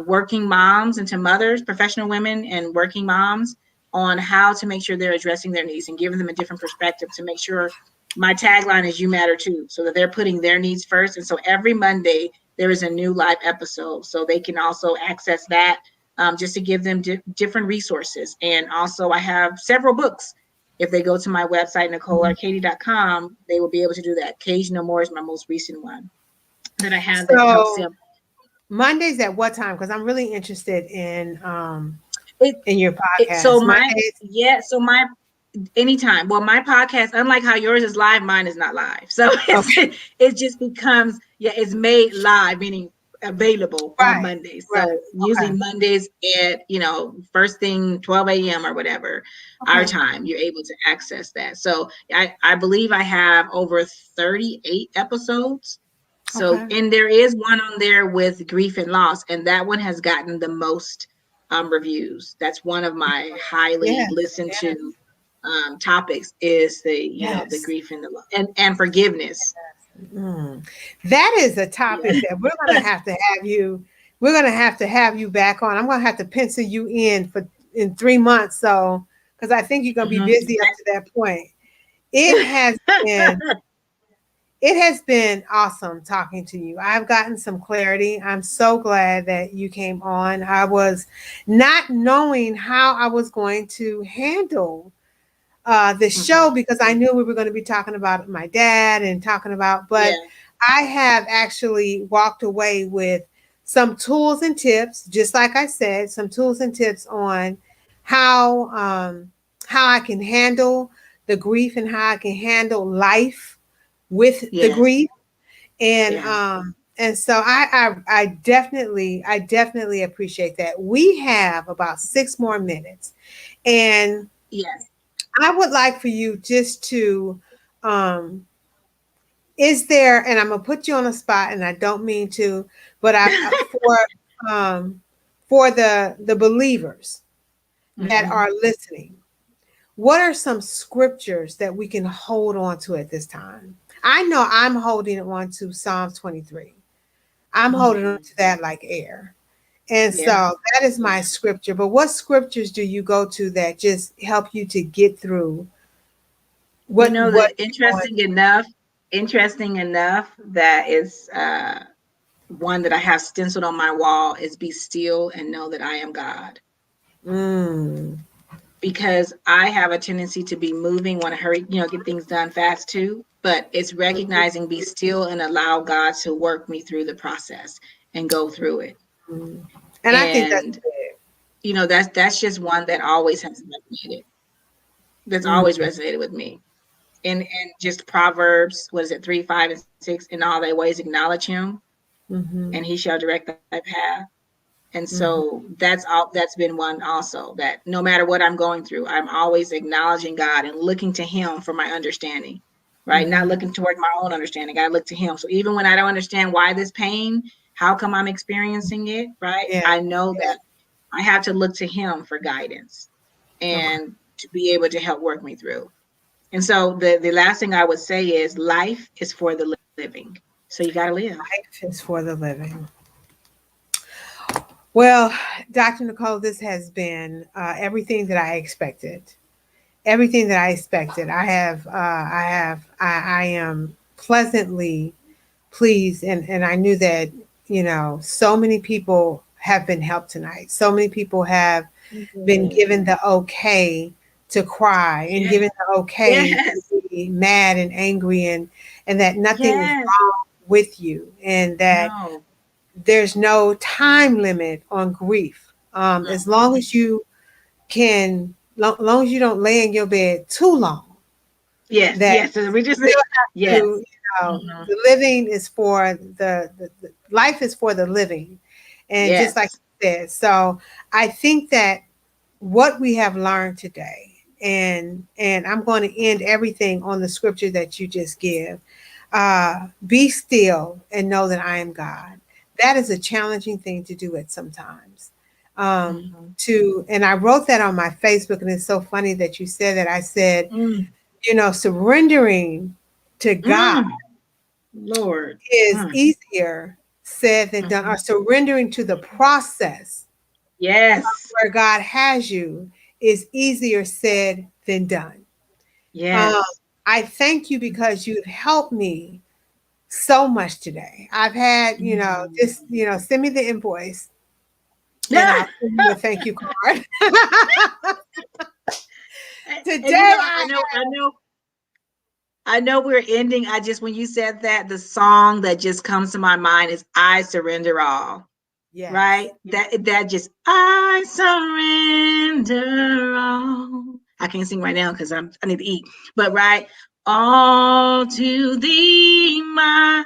working moms and to mothers, professional women and working moms on how to make sure they're addressing their needs and giving them a different perspective to make sure my tagline is you matter too, so that they're putting their needs first. And so every Monday there is a new live episode. So they can also access that just to give them different resources. And also I have several books. If they go to my website, NicoleArkadie.com, they will be able to do that. Cage No More is my most recent one that I have that helps So them. Mondays at what time? Because I'm really interested It, in your so podcast. my, Mondays. yeah, so my, anytime. Well, my podcast, unlike how yours is live, mine is not live. So Okay. it just becomes, it's made live, meaning available on Right. Mondays. Right. So usually Okay. Mondays at, first thing 12 a.m. or whatever, our Okay. time, you're able to access that. So I believe I have over 38 episodes. So, Okay. and there is one on there with grief and loss, and that one has gotten the most reviews. That's one of my highly Yes. listened Yes. to topics, is the Yes. grief and the and forgiveness. Mm. That is a topic Yeah. that we're going to have to have you. We're going to have you back on. I'm going to have to pencil you in 3 months. So, because I think you're going to be Mhm. busy up to that point. It has been It has been awesome talking to you. I've gotten some clarity. I'm so glad that you came on. I was not knowing how I was going to handle the show Mhm. because I knew we were going to be talking about my dad and talking about, but Yeah. I have actually walked away with some tools and tips, just like I said, some tools and tips on how how I can handle the grief and how I can handle life with the Yes. grief. Yeah. And so I definitely appreciate that. We have about 6 more minutes, and Yes. I would like for you just to um is there, and I'm gonna put you on the spot, and I don't mean to, but um for the believers that Mhm. are listening, what are some scriptures that we can hold on to at this time? I know I'm holding on to Psalms 23. I'm holding on Mhm. to that like air. And Yeah. so that is my Yeah. scripture. But what scriptures do you go to that just help you to get through what That you're going interesting enough, interesting enough, that is one that I have stenciled on my wall, is be still and know that I am God. Mm. Because I have a tendency to be moving, want to hurry, get things done fast too. But it's recognizing, be still and allow God to work me through the process and go through it. Mm. And I think that's And that's just one that always has resonated. That's always mm. resonated with me. And just Proverbs, what is it, 3, 5, and 6, in all thy ways acknowledge him, Mm-hmm. and he shall direct thy path. And Mm-hmm. so that's been one also, that no matter what I'm going through, I'm always acknowledging God and looking to him for my understanding, right? Mm-hmm. Not looking toward my own understanding. I look to him. So even when I don't understand why this pain, how come I'm experiencing it, right? Yeah. I know that I have to look to him for guidance and to be able to help work me through. And so the last thing I would say is, life is for the living. So you got to live. Life is for the living. Well, Dr. Nicole, this has been everything that I expected. Everything that I expected. I am pleasantly pleased, and I knew that, so many people have been helped tonight. So many people have been given the okay to cry, and given the okay to be mad and angry, and that nothing is wrong with you, and that there's no time limit on grief. As long as you can, long as you don't lay in your bed too long. That So we just still have yes. to, the living is for the life is for the living, and just like you said. So I think that what we have learned today, and I'm going to end everything on the scripture that you just give. Be still and know that I am God. That is a challenging thing to do at sometimes. And I wrote that on my Facebook, and it's so funny that you said that. I said, surrendering to God Lord is easier said than done, or surrendering to the process where God has you is easier said than done. I thank you because you've helped me so much today. I've had, just, send me the invoice and I'll send you a thank you card. Today, I know we're ending. When you said that, the song that just comes to my mind is I Surrender All. yes. Right? That just, I surrender all. I can't sing right now because I need to eat. But right, all to thee, my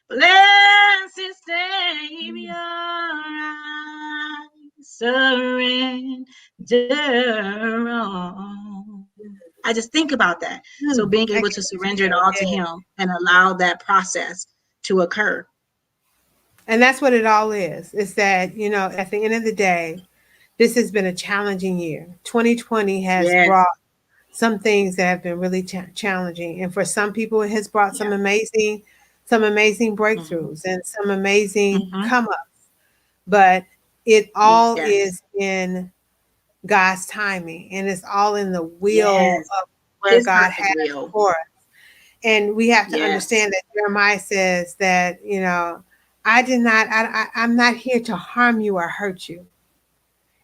blessed Savior, I surrender all. I just think about that. So being able to surrender it all to him and allow that process to occur. And that's what it all is. It's that, at the end of the day, this has been a challenging year. 2020 has brought some things that have been really challenging. And for some people, it has brought some amazing breakthroughs and some amazing come ups. But it all is in God's timing, and it's all in the will of where God has for us. And we have to understand that Jeremiah says that, I'm not here to harm you or hurt you.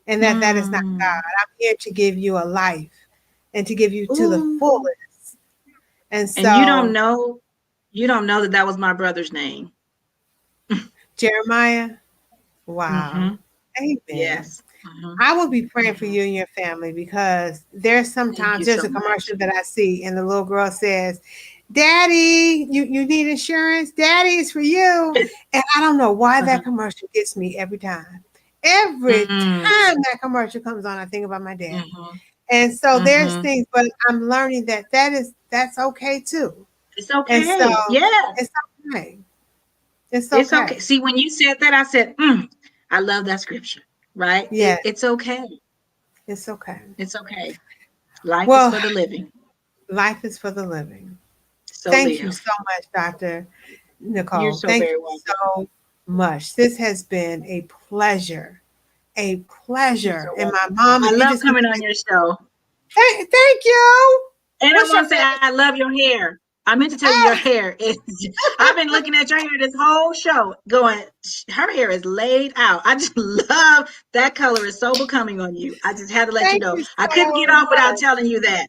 And that is not God. I'm here to give you a life and to give you to the fullest. And so, and you don't know that was my brother's name. Jeremiah. Wow. Amen. Yes. I will be praying for you and your family, because there's sometimes there's a commercial that I see and the little girl says, Daddy, you need insurance? Daddy, is for you. And I don't know why that commercial gets me every time. Every time that commercial comes on, I think about my dad. And so there's things, but I'm learning that's okay too. It's okay. And so it's okay. It's okay. See, when you said that, I said, I love that scripture, right? Yeah. It's okay. It's okay. It's okay. Life is for the living. Life is for the living. So thank you so much, Dr. Nicole. You're so thank very you welcome. so much. This has been a pleasure. A pleasure. So and my mom, I love coming on your show. Thank you. And I want to say, I love your hair. I meant to tell you, your hair is, I've been looking at your hair this whole show going, her hair is laid out. I just love that color. Is so becoming on you. I just had to let you Thank know. you I couldn't so get off without much. telling you that.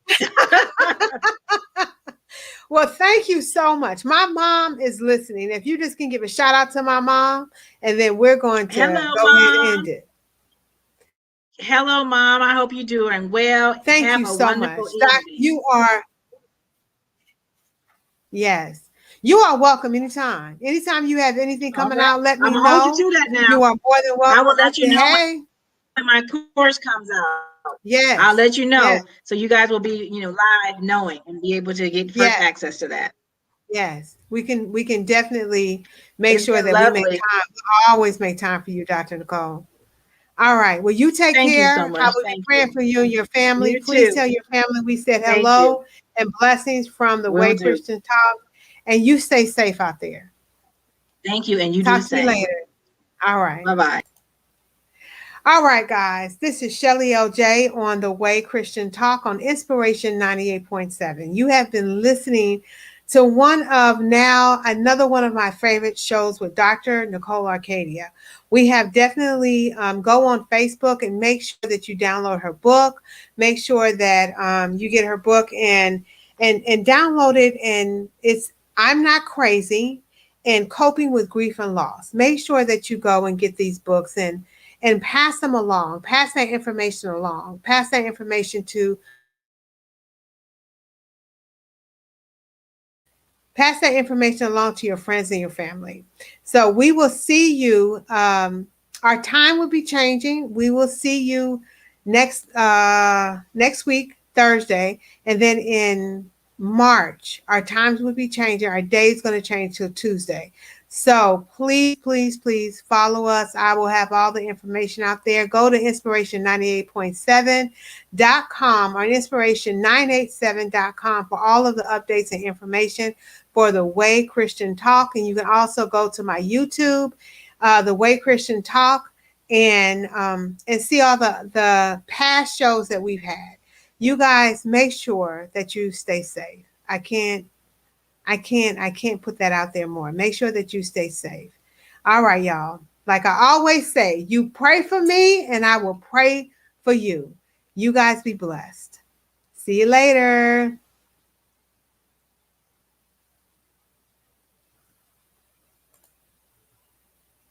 Well, thank you so much. My mom is listening. If you just can give a shout out to my mom, and then we're going to Hello, go ahead and Mom. end it. Hello, Mom. I hope you're doing well. Thank Have you a so wonderful much. Doc, evening. you are, yes, you are welcome anytime. Anytime you have anything All coming right. out, let I'm me going to hold you know. to that now. You are more than I welcome. will I let you said, know hey, when my course comes out. I'll yes, let you yes, know so you guys will be, live knowing and be able to get first yes, access to that. yes. We can definitely make It's sure been that we make lovely. time. We always make time for you, Dr. Nicole. All right. Well, you take Thank you so care. I much. will be Thank praying you. for you and your family. You Please too. tell your family we said Thank you. hello and blessings from the Will Way do. Christian Talk. And you stay safe out there. Thank you. And you do the Talk to you same. later. All right. Bye-bye. All right, guys. This is Shelly LJ on the Way Christian Talk on Inspiration 98.7. You have been listening to another one of my favorite shows with Dr. Nicole Arkadie. We have definitely go on Facebook and make sure that you download her book. Make sure that you get her book and download it. And it's I'm Not Crazy and Coping with Grief and Loss. Make sure that you go and get these books and pass them along, pass that information along, pass that information to pass that information along to your friends and your family. So we will see you. Our time will be changing. We will see you next week, Thursday, and then in March, our times will be changing. Our day is going to change till Tuesday. So please, please, please follow us. I will have all the information out there. Go to inspiration98.7.com or inspiration987.com for all of the updates and information for the Way Christian Talk. And you can also go to my YouTube, the Way Christian Talk, and see all the past shows that we've had. You guys make sure that you stay safe. I can't put that out there more. Make sure that you stay safe. All right, y'all. Like I always say, you pray for me and I will pray for you. You guys be blessed. See you later.